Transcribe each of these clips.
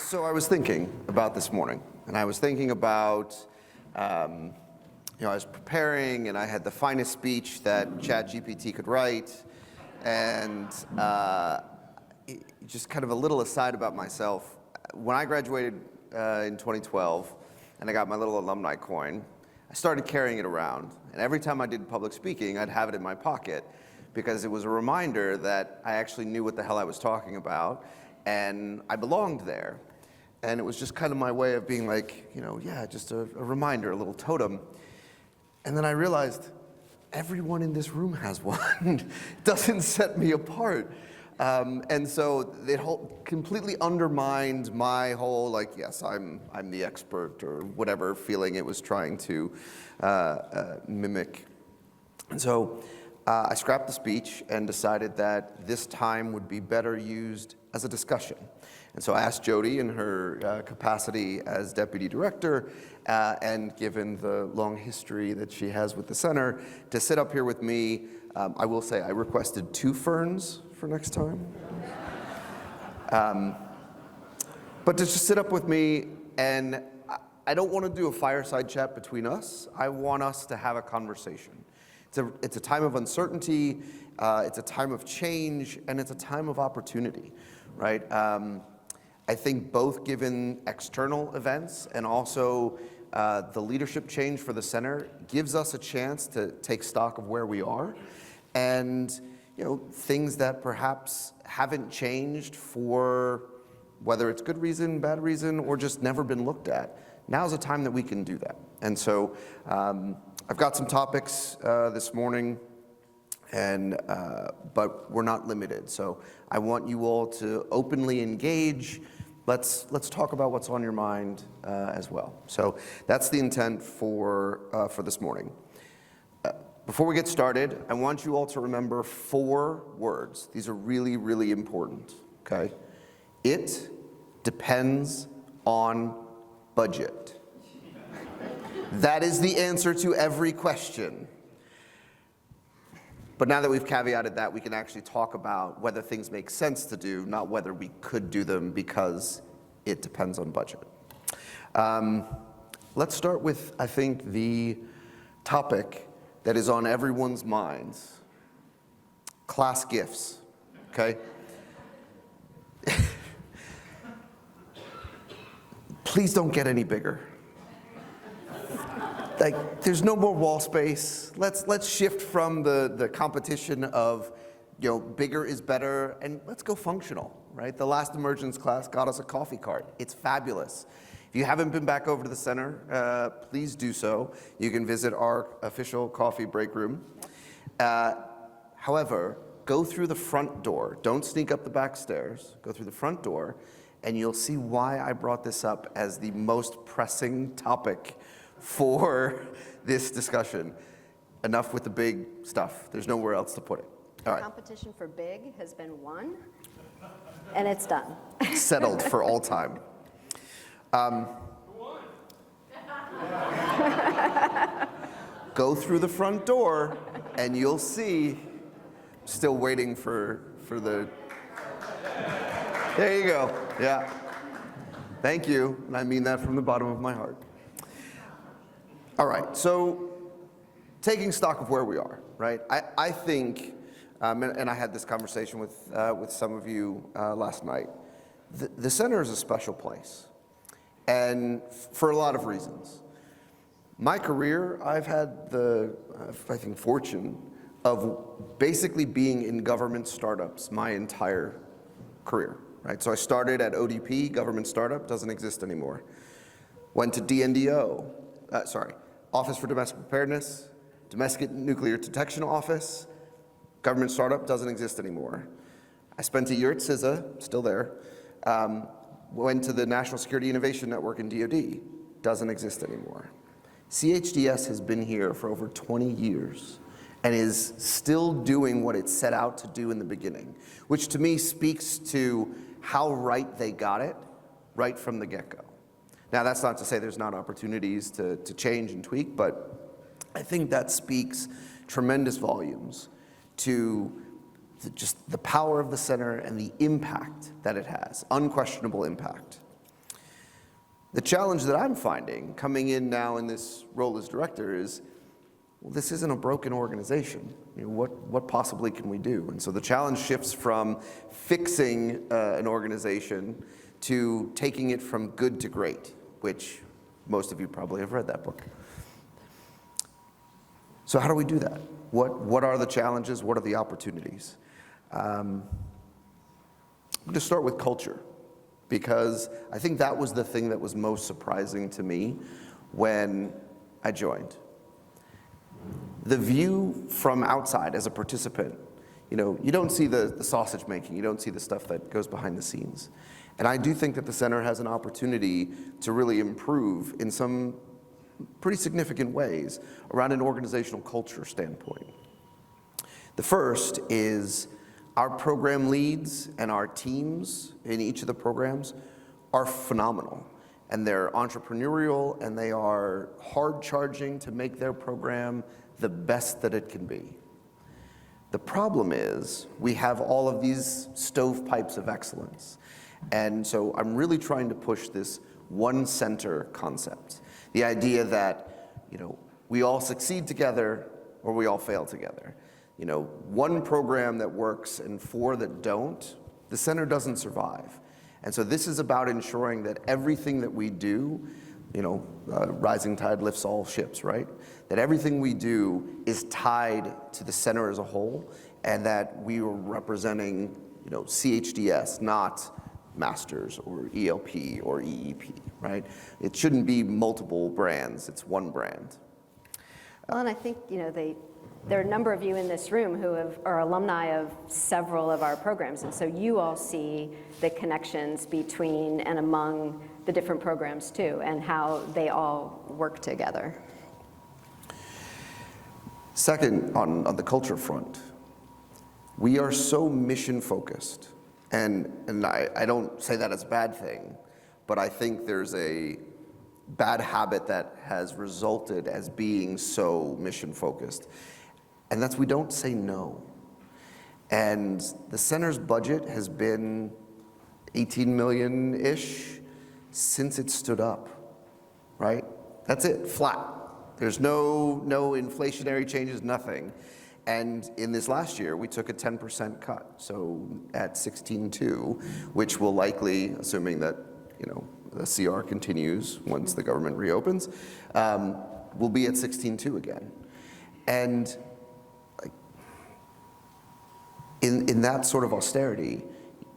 So I was thinking about this morning, and I was thinking about, I was preparing, and I had the finest speech that ChatGPT could write, and just kind of a little aside about myself. When I graduated in 2012, and I got my little alumni coin, I started carrying it around, and every time I did public speaking, I'd have it in my pocket, because it was a reminder that I actually knew what the hell I was talking about, and I belonged there. And it was just kind of my way of being like, just a reminder, a little totem. And then I realized everyone in this room has one. It doesn't set me apart. And so it completely undermined my whole, yes, I'm the expert, or whatever feeling it was trying to mimic. And so I scrapped the speech and decided that this time would be better used as a discussion. And so I asked Jodi, in her capacity as Deputy Director, and given the long history that she has with the center, to sit up here with me. I will say I requested 2 ferns for next time. But to just sit up with me, and I don't want to do a fireside chat between us. I want us to have a conversation. It's a time of uncertainty, it's a time of change, and it's a time of opportunity, right? I think both given external events and also the leadership change for the center gives us a chance to take stock of where we are, and things that perhaps haven't changed for whether it's good reason, bad reason, or just never been looked at. Now's a time that we can do that. And so I've got some topics this morning, but we're not limited. So I want you all to openly engage. Let's talk about what's on your mind as well. So that's the intent for this morning. Before we get started, I want you all to remember 4 words. These are really, really important, okay? It depends on budget. That is the answer to every question. But now that we've caveated that, we can actually talk about whether things make sense to do, not whether we could do them, because it depends on budget. Let's start with, I think, the topic that is on everyone's minds: class gifts, okay? Please don't get any bigger. There's no more wall space. Let's shift from the competition of, bigger is better, and let's go functional, right? The last emergence class got us a coffee cart. It's fabulous. If you haven't been back over to the center, please do so. You can visit our official coffee break room. However, go through the front door. Don't sneak up the back stairs. Go through the front door, and you'll see why I brought this up as the most pressing topic for this discussion. Enough with the big stuff. There's nowhere else to put it. All right. The competition for big has been won, and it's done. Settled for all time. Go through the front door, and you'll see. Still waiting for the. There you go. Yeah. Thank you, and I mean that from the bottom of my heart. All right, so taking stock of where we are, right? I think, and I had this conversation with some of you last night, the center is a special place, and for a lot of reasons. My career, I've had the, I think, fortune of basically being in government startups my entire career, right? So I started at ODP, government startup, doesn't exist anymore. Went to DNDO, Office for Domestic Preparedness, Domestic Nuclear Detection Office, government startup, doesn't exist anymore. I spent a year at CISA, still there. Went to the National Security Innovation Network in DoD, doesn't exist anymore. CHDS has been here for over 20 years and is still doing what it set out to do in the beginning, which to me speaks to how right they got it right from the get-go. Now, that's not to say there's not opportunities to change and tweak, but I think that speaks tremendous volumes to just the power of the center and the impact that it has, unquestionable impact. The challenge that I'm finding coming in now in this role as director is, well, this isn't a broken organization. What possibly can we do? And so the challenge shifts from fixing an organization to taking it from good to great, which most of you probably have read that book. So how do we do that? What are the challenges? What are the opportunities? I'm going to start with culture, because I think that was the thing that was most surprising to me when I joined. The view from outside as a participant, you don't see the sausage making, you don't see the stuff that goes behind the scenes. And I do think that the center has an opportunity to really improve in some pretty significant ways around an organizational culture standpoint. The first is our program leads and our teams in each of the programs are phenomenal. And they're entrepreneurial, and they are hard charging to make their program the best that it can be. The problem is we have all of these stovepipes of excellence. And so I'm really trying to push this one center concept. The idea that, we all succeed together or we all fail together. One program that works and 4 that don't, the center doesn't survive. And so this is about ensuring that everything that we do, rising tide lifts all ships, right? That everything we do is tied to the center as a whole, and that we are representing, CHDS, not Masters or ELP or EEP, right? It shouldn't be multiple brands, it's one brand. Well, and I think, there are a number of you in this room who are alumni of several of our programs, and so you all see the connections between and among the different programs too, and how they all work together. Second, on the culture front, we are so mission focused, and I don't say that as a bad thing, but I think there's a bad habit that has resulted as being so mission focused. And that's we don't say no. And the center's budget has been 18 million-ish since it stood up, right? That's it, flat. There's no inflationary changes, nothing. And in this last year, we took a 10% cut, so at 16.2, which will likely, assuming that the CR continues once the government reopens, will be at 16.2 again. And in that sort of austerity,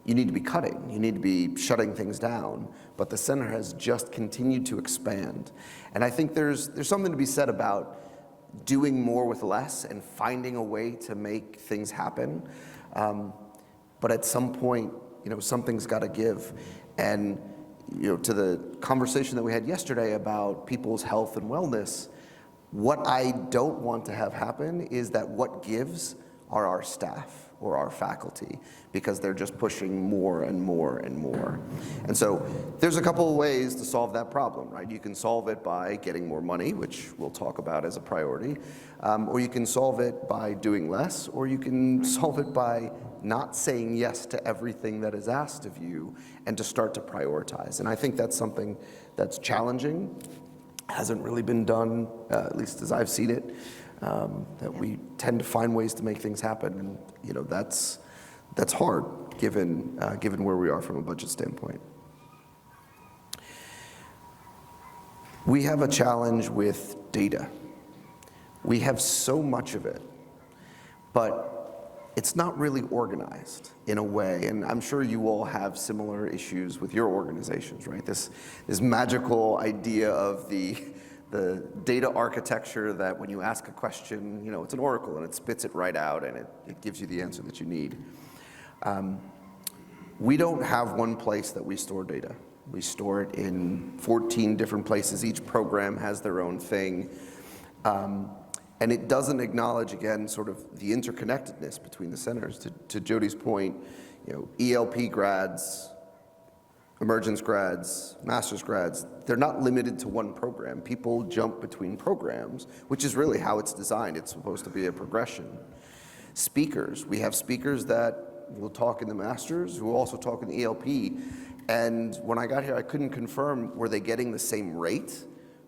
you need to be cutting, you need to be shutting things down, but the center has just continued to expand. And I think there's something to be said about doing more with less and finding a way to make things happen. But at some point, something's got to give. And to the conversation that we had yesterday about people's health and wellness, what I don't want to have happen is that what gives are our staff or our faculty, because they're just pushing more and more and more. And so there's a couple of ways to solve that problem, right? You can solve it by getting more money, which we'll talk about as a priority, or you can solve it by doing less, or you can solve it by not saying yes to everything that is asked of you and to start to prioritize. And I think that's something that's challenging, hasn't really been done, at least as I've seen it. That we tend to find ways to make things happen, and that's hard given where we are from a budget standpoint. We have a challenge with data. We have so much of it, but it's not really organized in a way, and I'm sure you all have similar issues with your organizations, right? This magical idea of the data architecture that when you ask a question, it's an oracle and it spits it right out and it gives you the answer that you need. We don't have one place that we store data. We store it in 14 different places. Each program has their own thing. And it doesn't acknowledge, again, sort of the interconnectedness between the centers. To Jodi's point, ELP grads, emergence grads, master's grads, they're not limited to one program. People jump between programs, which is really how it's designed. It's supposed to be a progression. Speakers, we have speakers that will talk in the master's, who will also talk in the ELP, And when I got here, I couldn't confirm, were they getting the same rate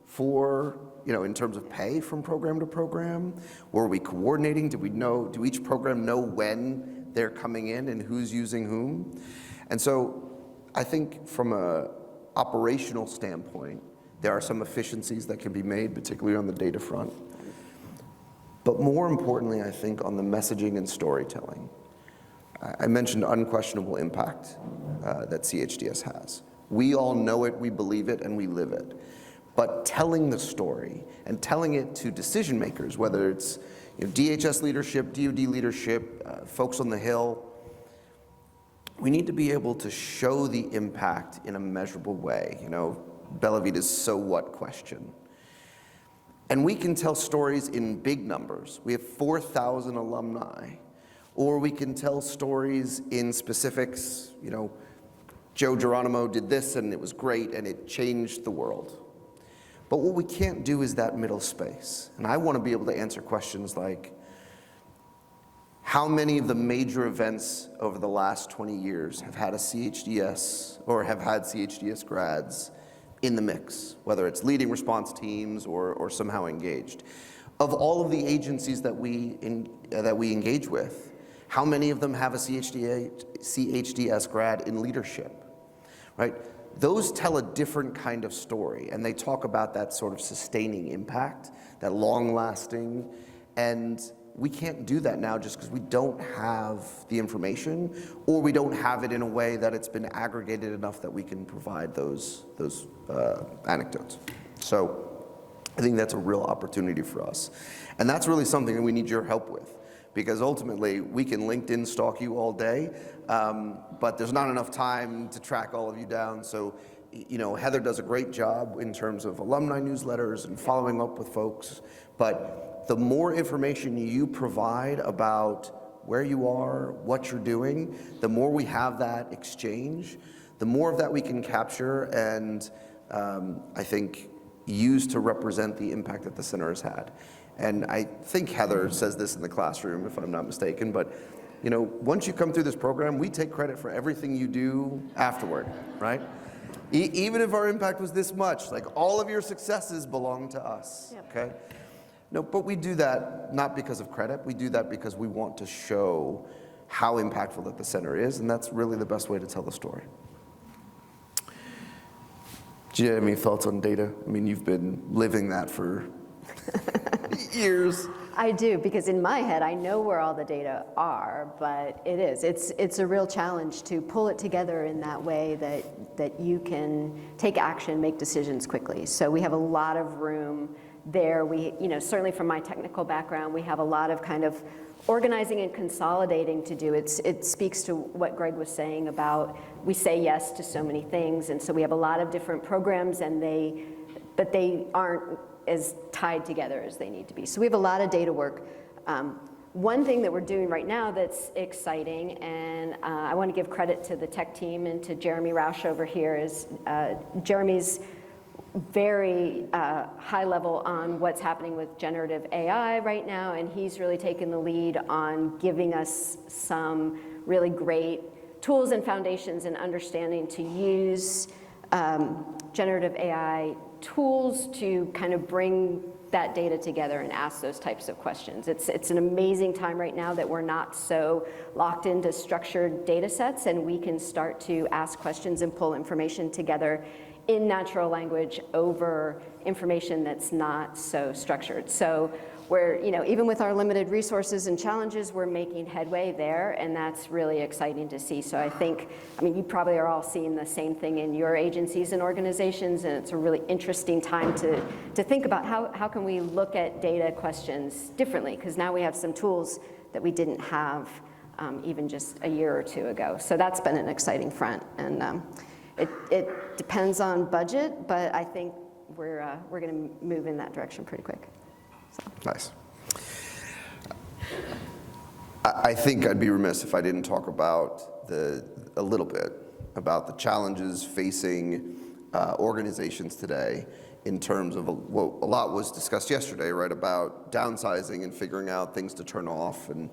for, in terms of pay from program to program? Were we coordinating? Do each program know when they're coming in and who's using whom? And so I think from a operational standpoint, there are some efficiencies that can be made, particularly on the data front. But more importantly, I think on the messaging and storytelling. I mentioned unquestionable impact that CHDS has. We all know it, we believe it, and we live it. But telling the story and telling it to decision makers, whether it's DHS leadership, DoD leadership, folks on the Hill, we need to be able to show the impact in a measurable way. Bella Vita's so what question. And we can tell stories in big numbers. We have 4,000 alumni. Or we can tell stories in specifics. Joe Geronimo did this and it was great and it changed the world. But what we can't do is that middle space. And I want to be able to answer questions like, how many of the major events over the last 20 years have had a CHDS or have had CHDS grads in the mix, whether it's leading response teams or somehow engaged? Of all of the agencies that we engage with, how many of them have a CHDS grad in leadership, right? Those tell a different kind of story, and they talk about that sort of sustaining impact, that long-lasting, and we can't do that now just because we don't have the information, or we don't have it in a way that it's been aggregated enough that we can provide those anecdotes. So I think that's a real opportunity for us. And that's really something that we need your help with, because ultimately we can LinkedIn stalk you all day, but there's not enough time to track all of you down. So, Heather does a great job in terms of alumni newsletters and following up with folks, but the more information you provide about where you are, what you're doing, the more we have that exchange, the more of that we can capture and I think use to represent the impact that the center has had. And I think Heather says this in the classroom, if I'm not mistaken, but once you come through this program, we take credit for everything you do afterward, right? Even if our impact was this much, like all of your successes belong to us, okay? No, but we do that not because of credit, we do that because we want to show how impactful that the center is, and that's really the best way to tell the story. Do you have any thoughts on data? I mean, you've been living that for years. I do, because in my head, I know where all the data are, but it's a real challenge to pull it together in that way that you can take action, make decisions quickly. So we have a lot of room there. We, certainly from my technical background, we have a lot of kind of organizing and consolidating to do. It speaks to what Greg was saying about we say yes to so many things, and so we have a lot of different programs, but they aren't as tied together as they need to be. So we have a lot of data work. One thing that we're doing right now that's exciting, and I want to give credit to the tech team and to Jeremy Roush over here, is Jeremy's very high level on what's happening with generative AI right now, and he's really taken the lead on giving us some really great tools and foundations and understanding to use generative AI tools to kind of bring that data together and ask those types of questions. It's an amazing time right now that we're not so locked into structured data sets, and we can start to ask questions and pull information together in natural language over information that's not so structured. So we're, even with our limited resources and challenges, we're making headway there, and that's really exciting to see. So I mean, you probably are all seeing the same thing in your agencies and organizations, and it's a really interesting time to think about how can we look at data questions differently, because now we have some tools that we didn't have even just a year or two ago. So that's been an exciting front, and it depends on budget, but I think we're going to move in that direction pretty quick. So. Nice. I think I'd be remiss if I didn't talk about a little bit about the challenges facing organizations today in terms of what a lot was discussed yesterday, right, about downsizing and figuring out things to turn off. And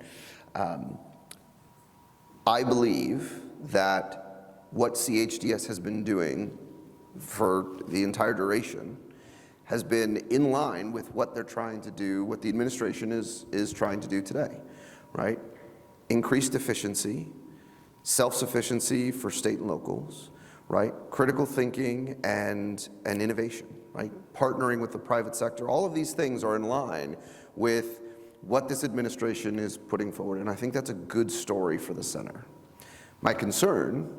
I believe that what CHDS has been doing for the entire duration has been in line with what they're trying to do, what the administration is trying to do today, right? Increased efficiency, self-sufficiency for state and locals, right? Critical thinking and innovation, right? Partnering with the private sector. All of these things are in line with what this administration is putting forward, and I think that's a good story for the center. My concern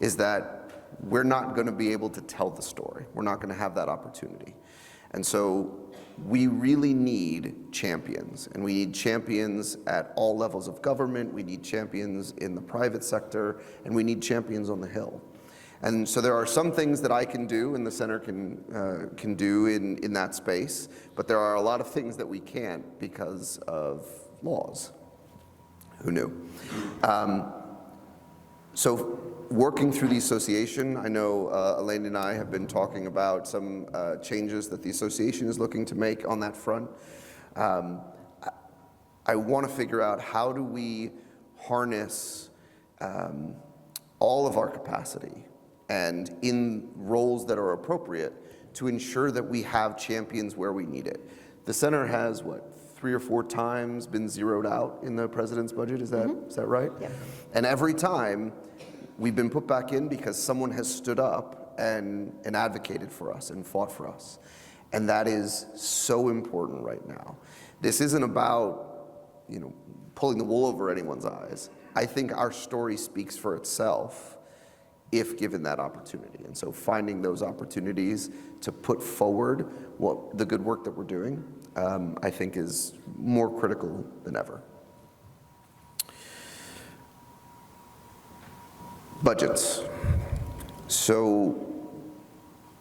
is that we're not going to be able to tell the story. We're not going to have that opportunity. And so we really need champions, and we need champions at all levels of government, we need champions in the private sector, and we need champions on the Hill. And so there are some things that I can do and the center can do in that space, but there are a lot of things that we can't because of laws. Who knew? So working through the association, I know Elaine and I have been talking about some changes that the association is looking to make on that front. I want to figure out how do we harness all of our capacity and in roles that are appropriate to ensure that we have champions where we need it. The center has, what, 3 or 4 times been zeroed out in the president's budget, is that right? Yep. And every time we've been put back in because someone has stood up and advocated for us and fought for us. And that is so important right now. This isn't about, pulling the wool over anyone's eyes. I think our story speaks for itself if given that opportunity. And so finding those opportunities to put forward the good work that we're doing, I think is more critical than ever. Budgets. So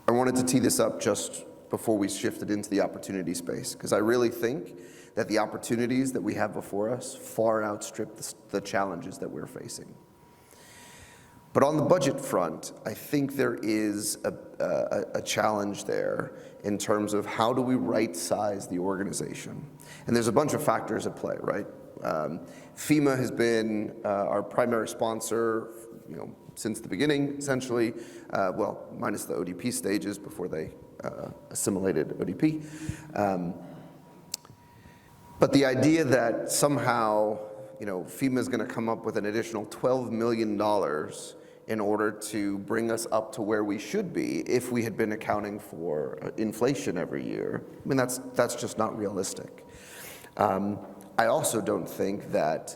I wanted to tee this up just before we shifted into the opportunity space, because I really think that the opportunities that we have before us far outstrip the challenges that we're facing. But on the budget front, I think there is a challenge there in terms of how do we right-size the organization. And there's a bunch of factors at play, right? FEMA has been our primary sponsor, since the beginning, essentially, well, minus the ODP stages before they assimilated ODP. But the idea that somehow, FEMA is going to come up with an additional $12 million in order to bring us up to where we should be if we had been accounting for inflation every year, I mean, that's just not realistic. I also don't think that,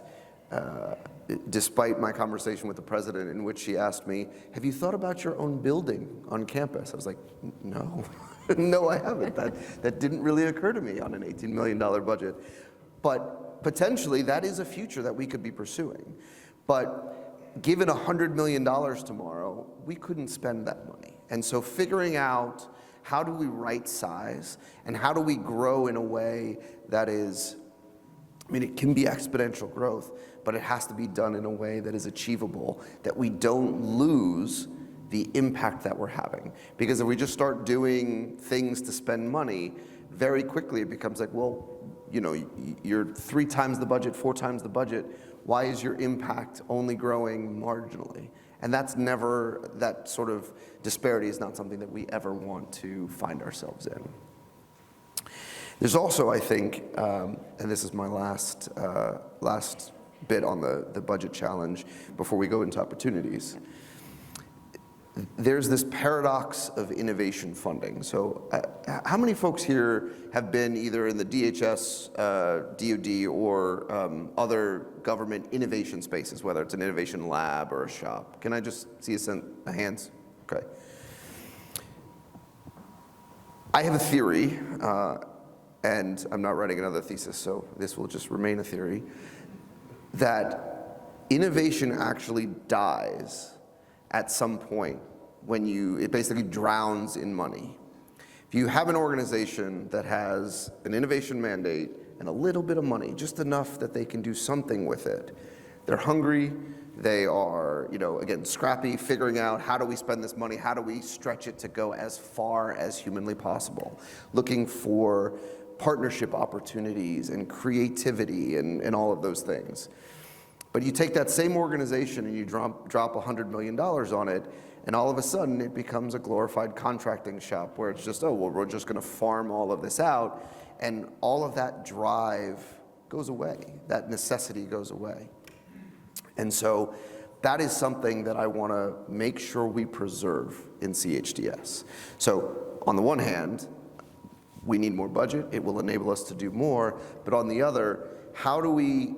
despite my conversation with the president in which she asked me, have you thought about your own building on campus? I was like, no, no, I haven't. That didn't really occur to me on an $18 million budget. But potentially that is a future that we could be pursuing. But given $100 million tomorrow, we couldn't spend that money. And so figuring out how do we right size and how do we grow in a way that is, it can be exponential growth, but it has to be done in a way that is achievable, that we don't lose the impact that we're having. Because if we just start doing things to spend money, very quickly it becomes like, well, you're 3 times the budget, 4 times the budget. Why is your impact only growing marginally? And that sort of disparity is not something that we ever want to find ourselves in. There's also, I think, and this is my last bit on the budget challenge before we go into opportunities. There's this paradox of innovation funding. So how many folks here have been either in the DHS, DoD, or other government innovation spaces, whether it's an innovation lab or a shop? Can I just see a hands? Okay. I have a theory, and I'm not writing another thesis, so this will just remain a theory, that innovation actually dies at some point when it basically drowns in money. If you have an organization that has an innovation mandate and a little bit of money, just enough that they can do something with it, they're hungry, they are, again, scrappy, figuring out how do we spend this money, how do we stretch it to go as far as humanly possible, looking for partnership opportunities and creativity and all of those things. But you take that same organization and you drop $100 million on it, and all of a sudden it becomes a glorified contracting shop where it's just, oh, well, we're just going to farm all of this out, and all of that drive goes away. That necessity goes away. And so that is something that I want to make sure we preserve in CHDS. So on the one hand, we need more budget. It will enable us to do more. But on the other, how do we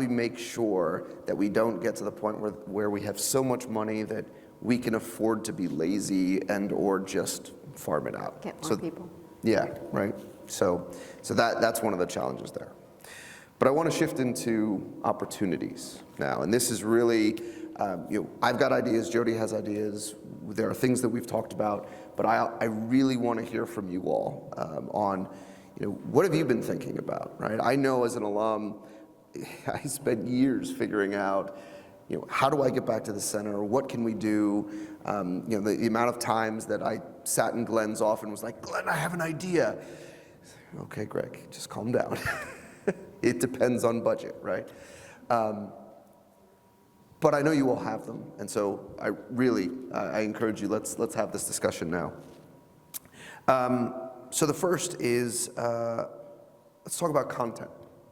make sure that we don't get to the point where we have so much money that we can afford to be lazy and or just farm it out? Get more people. Yeah, right. So that's one of the challenges there. But I want to shift into opportunities now, and this is really, I've got ideas, Jodi has ideas, there are things that we've talked about, but I really want to hear from you all on, what have you been thinking about, right? I know as an alum, I spent years figuring out, how do I get back to the center? What can we do? The amount of times that I sat in Glenn's office and was like, Glenn, I have an idea. Okay, Greg, just calm down. It depends on budget, right? But I know you all have them, and so I encourage you, let's have this discussion now. So the first is, let's talk about content,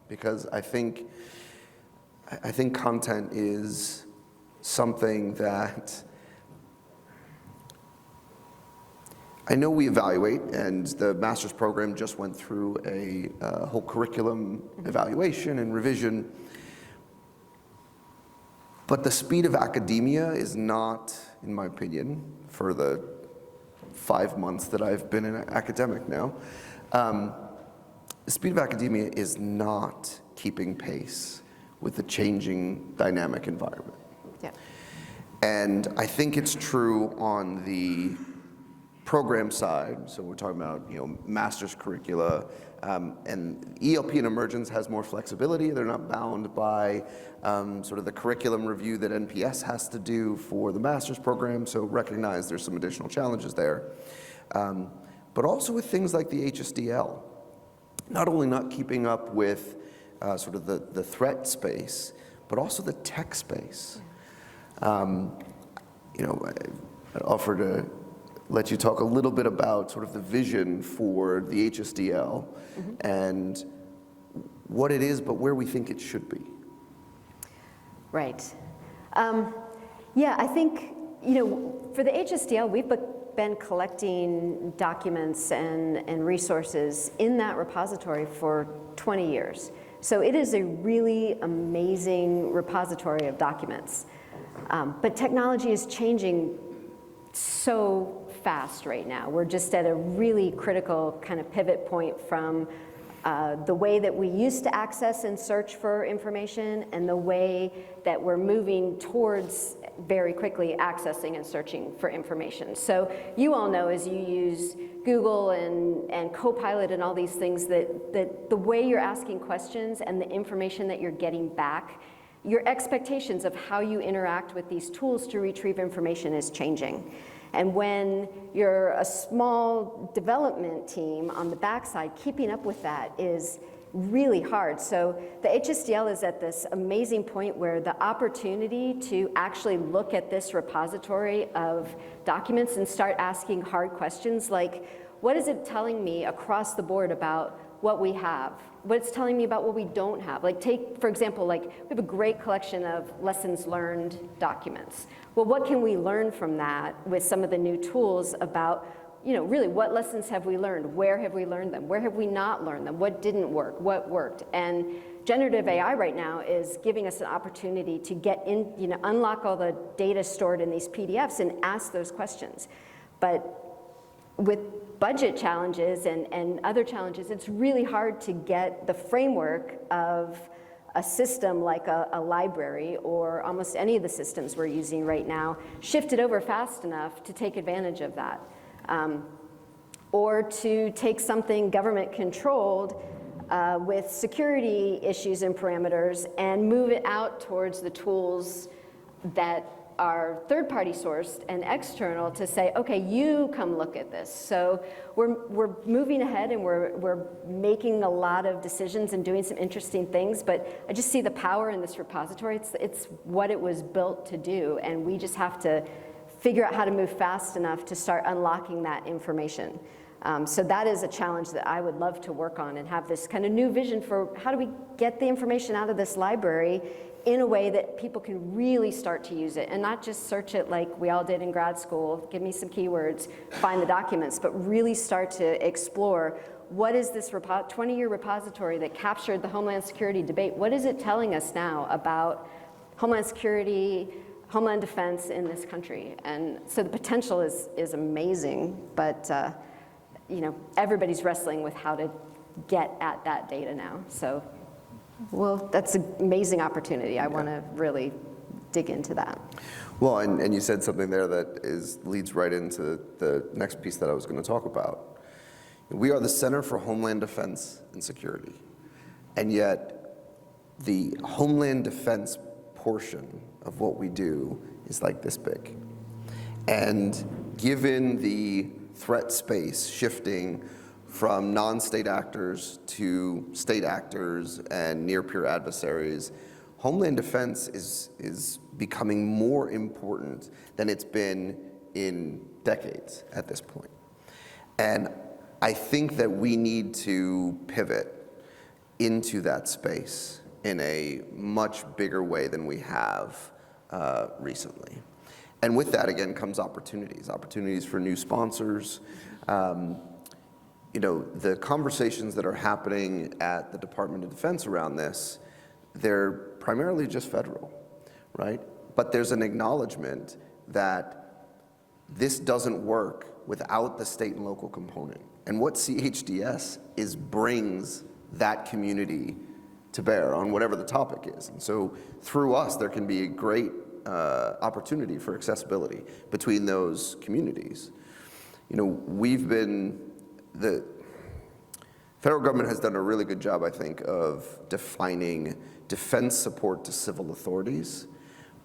because I think content is something that I know we evaluate, and the master's program just went through a whole curriculum evaluation and revision. But the speed of academia is not, in my opinion, for the 5 months that I've been an academic now, the speed of academia is not keeping pace with the changing dynamic environment. Yeah. And I think it's true on the program side, so we're talking about master's curricula, and ELP and Emergence has more flexibility. They're not bound by sort of the curriculum review that NPS has to do for the master's program, so recognize there's some additional challenges there. But also with things like the HSDL, not only not keeping up with sort of the threat space, but also the tech space. I'd offer to let you talk a little bit about sort of the vision for the HSDL and what it is, but where we think it should be. Right. Yeah, I think, for the HSDL, we've been collecting documents and resources in that repository for 20 years. So it is a really amazing repository of documents. But technology is changing so fast right now. We're just at a really critical kind of pivot point from the way that we used to access and search for information and the way that we're moving towards very quickly accessing and searching for information. So you all know, as you use Google and Copilot and all these things, that the way you're asking questions and the information that you're getting back, your expectations of how you interact with these tools to retrieve information is changing. And when you're a small development team on the backside, keeping up with that is really hard. So the HSDL is at this amazing point where the opportunity to actually look at this repository of documents and start asking hard questions like, what is it telling me across the board about what we have? What's telling me about what we don't have? Like take, for example, we have a great collection of lessons learned documents. Well, what can we learn from that with some of the new tools about, really what lessons have we learned? Where have we learned them? Where have we not learned them? What didn't work? What worked? And generative AI right now is giving us an opportunity to get in, unlock all the data stored in these PDFs and ask those questions. But with budget challenges and other challenges, it's really hard to get the framework of a system like a library or almost any of the systems we're using right now shifted over fast enough to take advantage of that. Or to take something government controlled with security issues and parameters and move it out towards the tools that are third-party sourced and external to say, okay, you come look at this. So we're moving ahead and we're making a lot of decisions and doing some interesting things, but I just see the power in this repository. It's what it was built to do, and we just have to figure out how to move fast enough to start unlocking that information. So that is a challenge that I would love to work on and have this kind of new vision for how do we get the information out of this library in a way that people can really start to use it and not just search it like we all did in grad school, give me some keywords, find the documents, but really start to explore what is this 20-year repository that captured the Homeland Security debate? What is it telling us now about Homeland Security, Homeland Defense in this country? And so the potential is amazing, but everybody's wrestling with how to get at that data now. So, well, that's an amazing opportunity. I want to really dig into that. Well, and you said something there that leads right into the next piece that I was going to talk about. We are the Center for Homeland Defense and Security, and yet the Homeland Defense portion of what we do is like this big. And given the threat space shifting from non-state actors to state actors and near-peer adversaries, Homeland Defense is becoming more important than it's been in decades at this point. And I think that we need to pivot into that space in a much bigger way than we have recently. And with that, again, comes opportunities for new sponsors. The conversations that are happening at the Department of Defense around this, they're primarily just federal, right? But there's an acknowledgement that this doesn't work without the state and local component. And what CHDS brings that community to bear on whatever the topic is. And so through us, there can be a great opportunity for accessibility between those communities. The federal government has done a really good job, I think, of defining defense support to civil authorities.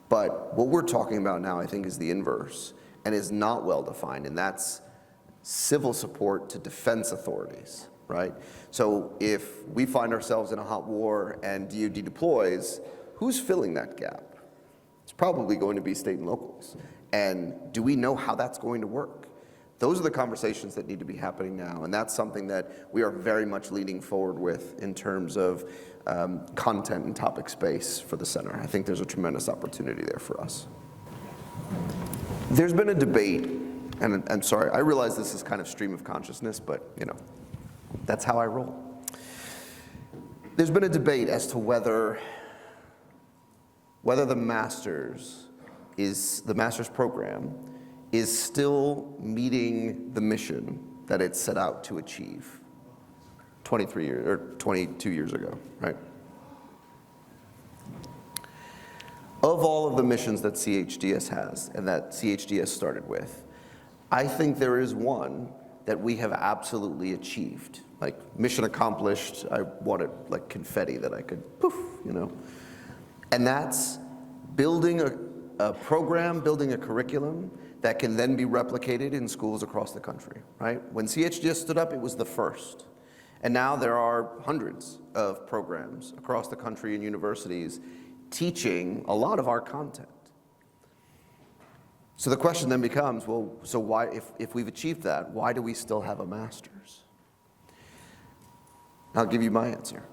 But what we're talking about now, I think, is the inverse and is not well defined, and that's civil support to defense authorities, right? So if we find ourselves in a hot war and DoD deploys, who's filling that gap? It's probably going to be state and locals. And do we know how that's going to work? Those are the conversations that need to be happening now, and that's something that we are very much leaning forward with in terms of content and topic space for the center. I think there's a tremendous opportunity there for us. There's been a debate, and I'm sorry, I realize this is kind of stream of consciousness, but that's how I roll. There's been a debate as to whether the master's program is still meeting the mission that it set out to achieve 22 years ago, right? Of all of the missions that CHDS has and that CHDS started with, I think there is one that we have absolutely achieved. Like, mission accomplished, I wanted like confetti that I could poof, And that's building a program, building a curriculum that can then be replicated in schools across the country, right? When CHDS stood up, it was the first. And now there are hundreds of programs across the country and universities teaching a lot of our content. So the question then becomes, well, so why, if we've achieved that, why do we still have a master's? I'll give you my answer.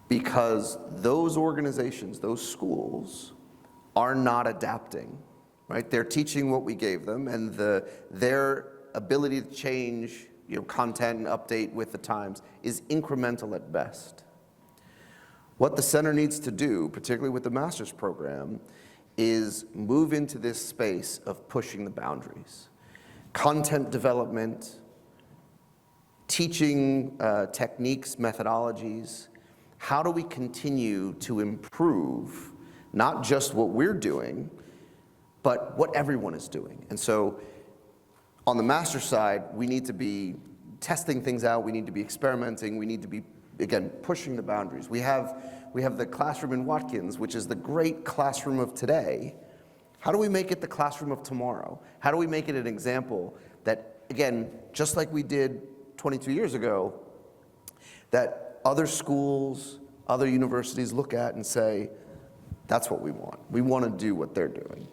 Because those organizations, those schools, are not adapting, right? They're teaching what we gave them, and their ability to change content and update with the times is incremental at best. What the center needs to do, particularly with the master's program, is move into this space of pushing the boundaries. Content development, teaching techniques, methodologies. How do we continue to improve not just what we're doing, but what everyone is doing? And so on the master side, we need to be testing things out, we need to be experimenting, we need to be, again, pushing the boundaries. We have the classroom in Watkins, which is the great classroom of today. How do we make it the classroom of tomorrow? How do we make it an example that, again, just like we did 22 years ago, that other schools, other universities look at and say, that's what we want. We want to do what they're doing.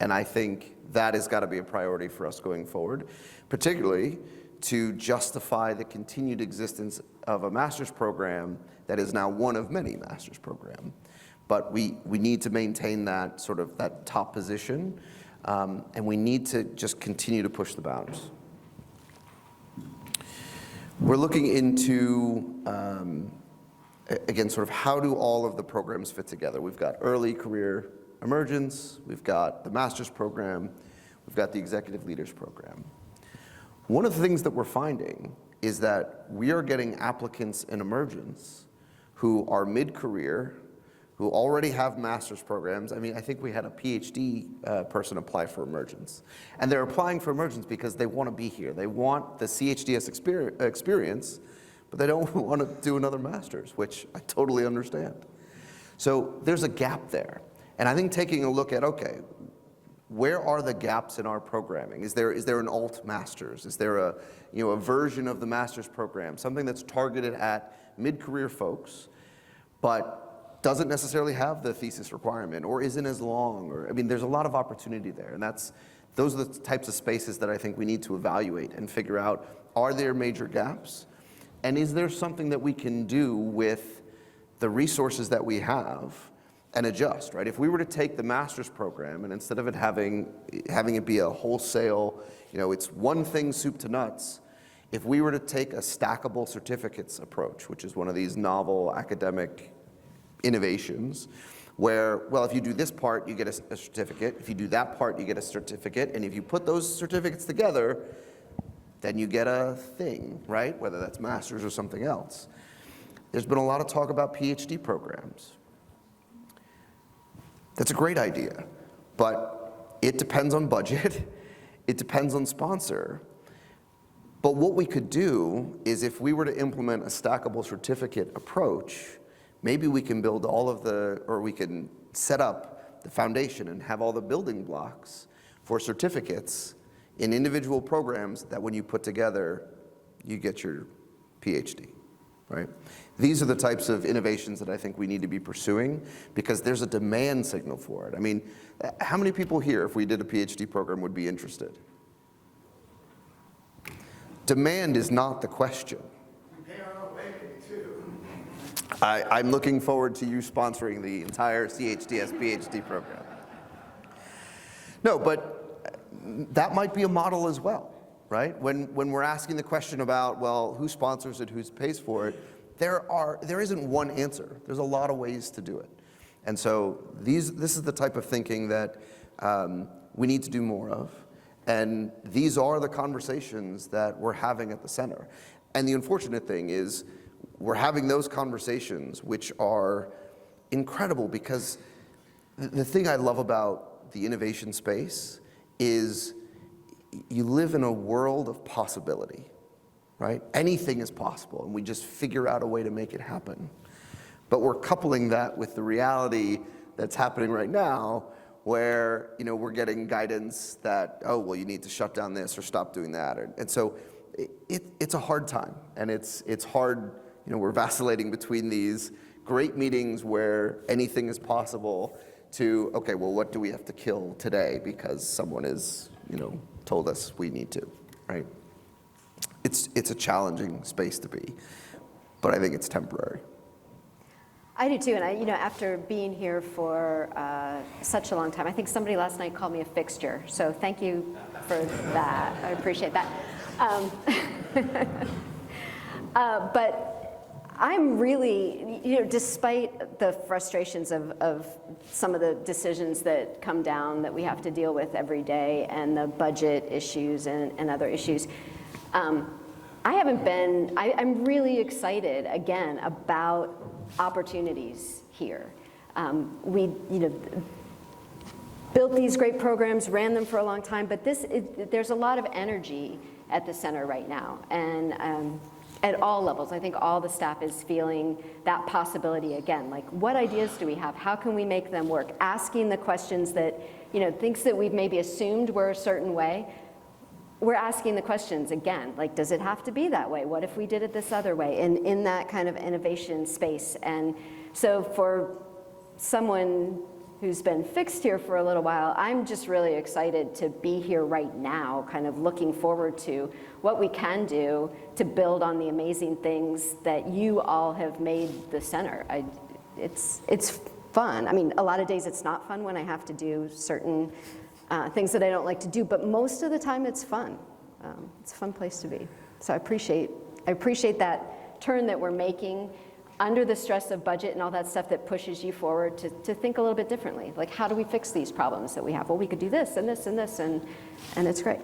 And I think that has got to be a priority for us going forward, particularly to justify the continued existence of a master's program that is now one of many master's programs. But we need to maintain that sort of that top position, and we need to just continue to push the boundaries. We're looking into, again, sort of how do all of the programs fit together? We've got early career emergence, we've got the master's program, we've got the executive leaders program. One of the things that we're finding is that we are getting applicants in emergence who are mid-career, who already have master's programs. I mean, I think we had a PhD person apply for emergence. And they're applying for emergence because they want to be here. They want the CHDS experience, but they don't want to do another master's, which I totally understand. So there's a gap there. And I think taking a look at, okay, where are the gaps in our programming? Is there an alt master's? Is there a version of the master's program, something that's targeted at mid-career folks, but doesn't necessarily have the thesis requirement or isn't as long? Or, I mean, there's a lot of opportunity there, and those are the types of spaces that I think we need to evaluate and figure out, are there major gaps? And is there something that we can do with the resources that we have and adjust, right? If we were to take the master's program and instead of it having it be a wholesale, it's one thing soup to nuts, if we were to take a stackable certificates approach, which is one of these novel academic innovations, where, well, if you do this part, you get a certificate. If you do that part, you get a certificate. And if you put those certificates together, then you get a thing, right? Whether that's master's or something else. There's been a lot of talk about PhD programs. That's a great idea, but it depends on budget. It depends on sponsor. But what we could do is if we were to implement a stackable certificate approach, maybe we can build we can set up the foundation and have all the building blocks for certificates in individual programs that when you put together, you get your PhD, right? These are the types of innovations that I think we need to be pursuing because there's a demand signal for it. I mean, how many people here, if we did a PhD program, would be interested? Demand is not the question. I'm looking forward to you sponsoring the entire CHDS PhD program. No, but that might be a model as well, right? When we're asking the question about, well, who sponsors it, who pays for it, there isn't one answer. There's a lot of ways to do it. And so this is the type of thinking that we need to do more of. And these are the conversations that we're having at the center. And the unfortunate thing is, we're having those conversations, which are incredible because the thing I love about the innovation space is you live in a world of possibility, right? Anything is possible, and we just figure out a way to make it happen. But we're coupling that with the reality that's happening right now, where we're getting guidance that, oh, well, you need to shut down this or stop doing that. And so it's a hard time, and it's hard. We're vacillating between these great meetings where anything is possible to, okay, well, what do we have to kill today because someone has, told us we need to, right? It's a challenging space to be, but I think it's temporary. I do too, and after being here for such a long time, I think somebody last night called me a fixture, so thank you for that. I appreciate that. But I'm really, despite the frustrations of some of the decisions that come down that we have to deal with every day and the budget issues and other issues, I'm really excited, again, about opportunities here. We, built these great programs, ran them for a long time, but there's a lot of energy at the center right now. And at all levels. I think all the staff is feeling that possibility again. Like, what ideas do we have? How can we make them work? Asking the questions that, things that we've maybe assumed were a certain way. We're asking the questions again, like, does it have to be that way? What if we did it this other way? In that kind of innovation space. And so for someone who's been fixed here for a little while, I'm just really excited to be here right now, kind of looking forward to what we can do to build on the amazing things that you all have made the center. It's fun. I mean, a lot of days it's not fun when I have to do certain things that I don't like to do, but most of the time it's fun. It's a fun place to be. So I appreciate that turn that we're making under the stress of budget and all that stuff that pushes you forward to think a little bit differently. Like, how do we fix these problems that we have? Well, we could do this and this and this, and it's great.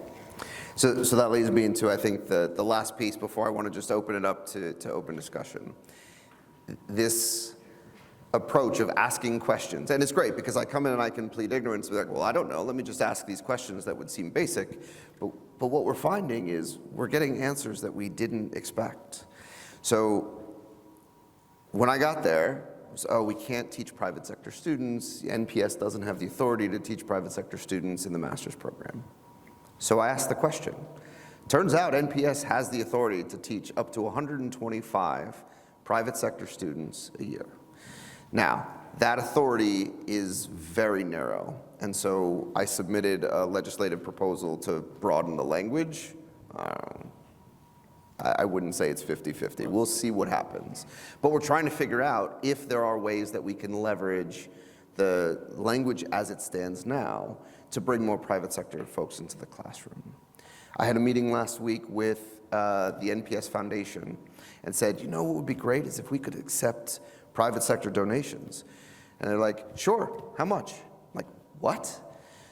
So that leads me into, I think, the last piece before I want to just open it up to open discussion. This approach of asking questions, and it's great because I come in and I can plead ignorance, be like, well, I don't know, let me just ask these questions that would seem basic, but what we're finding is we're getting answers that we didn't expect. So when I got there, it was, we can't teach private sector students. NPS doesn't have the authority to teach private sector students in the master's program. So I asked the question. Turns out NPS has the authority to teach up to 125 private sector students a year. Now, that authority is very narrow, and so I submitted a legislative proposal to broaden the language. I wouldn't say it's 50-50. We'll see what happens. But we're trying to figure out if there are ways that we can leverage the language as it stands now to bring more private sector folks into the classroom. I had a meeting last week with the NPS Foundation and said, what would be great is if we could accept private sector donations. And they're like, sure, how much? I'm like, what?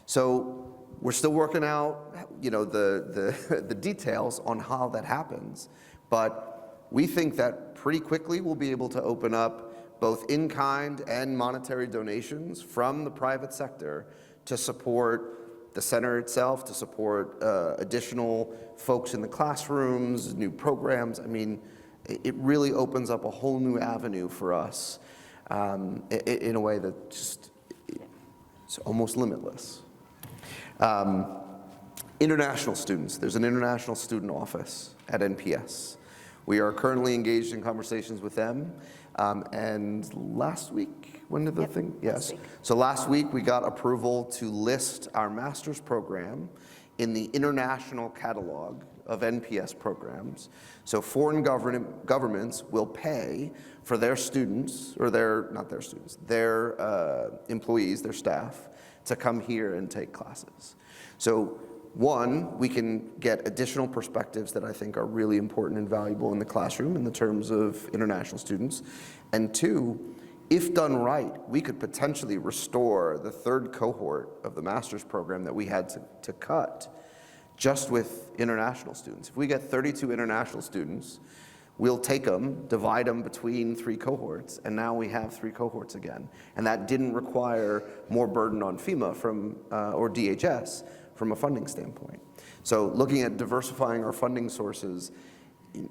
So we're still working out, the details on how that happens, but we think that pretty quickly we'll be able to open up both in-kind and monetary donations from the private sector to support the center itself, to support additional folks in the classrooms, new programs. I mean, it really opens up a whole new avenue for us in a way that just, it's almost limitless. International students. There's an international student office at NPS. We are currently engaged in conversations with them. And last week, when did the thing? Yes. So last week we got approval to list our master's program in the international catalog of NPS programs. So foreign governments will pay for their students, or their employees, their staff, to come here and take classes. So one, we can get additional perspectives that I think are really important and valuable in the classroom in the terms of international students. And two, if done right, we could potentially restore the third cohort of the master's program that we had to cut just with international students. If we get 32 international students, we'll take them, divide them between 3 cohorts, and now we have 3 cohorts again. And that didn't require more burden on FEMA or DHS from a funding standpoint. So looking at diversifying our funding sources,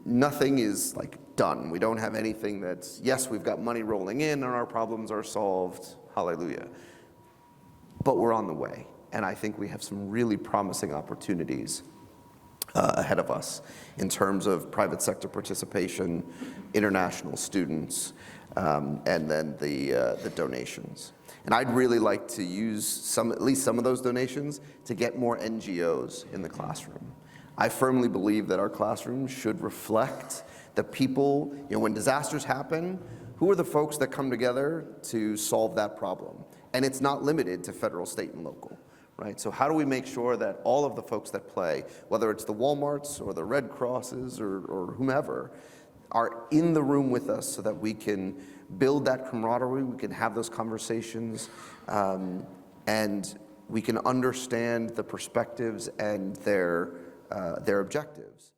nothing is like done. We don't have anything that's, yes, we've got money rolling in and our problems are solved, hallelujah. But we're on the way. And I think we have some really promising opportunities ahead of us in terms of private sector participation, international students, and then the donations. And I'd really like to use at least some of those donations to get more NGOs in the classroom. I firmly believe that our classrooms should reflect the people, when disasters happen, who are the folks that come together to solve that problem? And it's not limited to federal, state, and local. Right? So how do we make sure that all of the folks that play, whether it's the Walmarts or the Red Crosses or whomever, are in the room with us so that we can build that camaraderie, we can have those conversations, and we can understand the perspectives and their objectives.